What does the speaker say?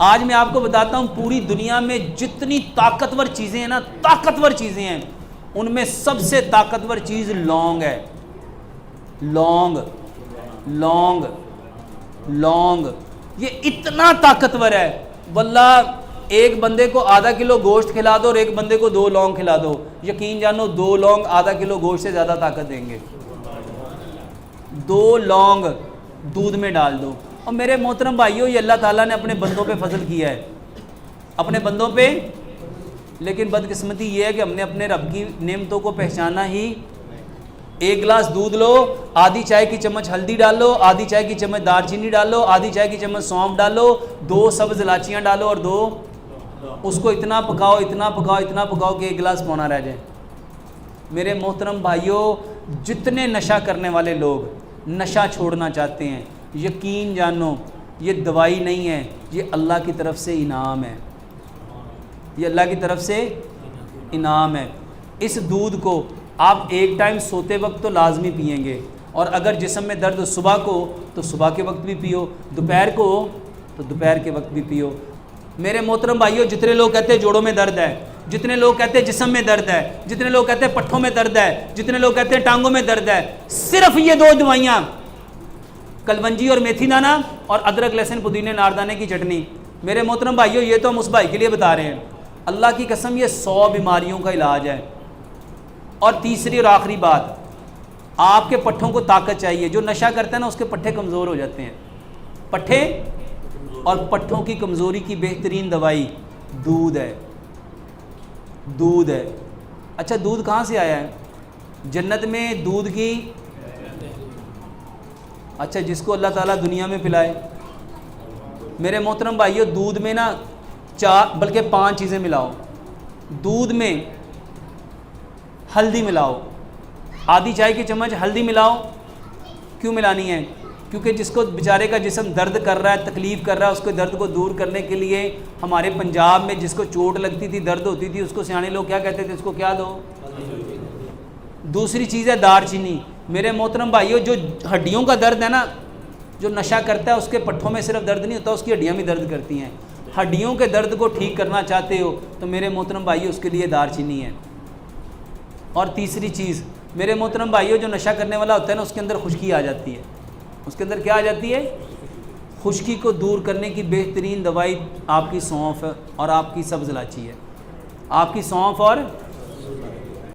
آج میں آپ کو بتاتا ہوں پوری دنیا میں جتنی طاقتور چیزیں ہیں نا، طاقتور چیزیں ہیں، ان میں سب سے طاقتور چیز لونگ ہے۔ لونگ لونگ لونگ یہ اتنا طاقتور ہے، واللہ ایک بندے کو آدھا کلو گوشت کھلا دو اور ایک بندے کو 2 لونگ کھلا دو، یقین جانو 2 لونگ آدھا کلو گوشت سے زیادہ طاقت دیں گے۔ 2 لونگ دودھ میں ڈال دو۔ اور میرے محترم بھائیو، یہ اللہ تعالیٰ نے اپنے بندوں پہ فضل کیا ہے، اپنے بندوں پہ، لیکن بدقسمتی یہ ہے کہ ہم نے اپنے رب کی نعمتوں کو پہچانا ہی۔ 1 گلاس دودھ لو، آدھی چائے کی چمچ ہلدی ڈالو، آدھی چائے کی چمچ دار چینی ڈالو، آدھی چائے کی چمچ سونف ڈالو، 2 سبز الائچیاں ڈالو اور 2، اس کو اتنا پکاؤ اتنا پکاؤ اتنا پکاؤ کہ 1 گلاس پونا رہ جائے۔ میرے محترم بھائیوں، جتنے نشہ کرنے والے لوگ نشہ چھوڑنا چاہتے ہیں، یقین جانو یہ دوائی نہیں ہے، یہ اللہ کی طرف سے انعام ہے، یہ اللہ کی طرف سے انعام ہے۔ اس دودھ کو آپ ایک ٹائم سوتے وقت تو لازمی پئیں گے، اور اگر جسم میں درد صبح کو تو صبح کے وقت بھی پیو، دوپہر کو تو دوپہر کے وقت بھی پیو۔ میرے محترم بھائیوں، جتنے لوگ کہتے ہیں جوڑوں میں درد ہے، جتنے لوگ کہتے ہیں جسم میں درد ہے، جتنے لوگ کہتے ہیں پٹھوں میں درد ہے، جتنے لوگ کہتے ہیں ٹانگوں میں درد ہے، صرف یہ 2 دوائیاں، کلونجی اور میتھی دانہ اور ادرک لہسن پودینے ناردانے کی چٹنی۔ میرے محترم بھائیوں، یہ تو ہم اس بھائی کے لیے بتا رہے ہیں، اللہ کی قسم یہ 100 بیماریوں کا علاج ہے۔ اور تیسری اور آخری بات، آپ کے پٹھوں کو طاقت چاہیے، جو نشہ کرتا ہے نا اس کے پٹھے کمزور ہو جاتے ہیں، پٹھے اور پٹھوں کی کمزوری کی بہترین دوائی دودھ ہے، دودھ ہے۔ اچھا دودھ کہاں سے آیا ہے؟ جنت میں دودھ کی، اچھا جس کو اللہ تعالیٰ دنیا میں پلائے۔ میرے محترم بھائیو، دودھ میں نا 4 بلکہ 5 چیزیں ملاؤ۔ دودھ میں ہلدی ملاؤ، آدھی چائے کی چمچ ہلدی ملاؤ۔ کیوں ملانی ہے؟ کیونکہ جس کو بیچارے کا جسم درد کر رہا ہے، تکلیف کر رہا ہے، اس کے درد کو دور کرنے کے لیے ہمارے پنجاب میں جس کو چوٹ لگتی تھی، درد ہوتی تھی، اس کو سیانے لوگ کیا کہتے تھے؟ اس کو کیا دو؟ دوسری چیز ہے دار چینی۔ میرے محترم بھائیو، جو ہڈیوں کا درد ہے نا، جو نشہ کرتا ہے اس کے پٹھوں میں صرف درد نہیں ہوتا، اس کی ہڈیاں بھی درد کرتی ہیں۔ ہڈیوں کے درد کو ٹھیک کرنا چاہتے ہو تو میرے محترم بھائیو اس کے لیے دار چینی ہے۔ اور تیسری چیز میرے محترم بھائیو، جو نشہ کرنے والا ہوتا ہے نا اس کے اندر خشکی آ جاتی ہے، اس کے اندر کیا آ جاتی ہے؟ خشکی کو دور کرنے کی بہترین دوائی آپ کی سونف اور آپ کی سبز الائچی ہے، آپ کی سونف اور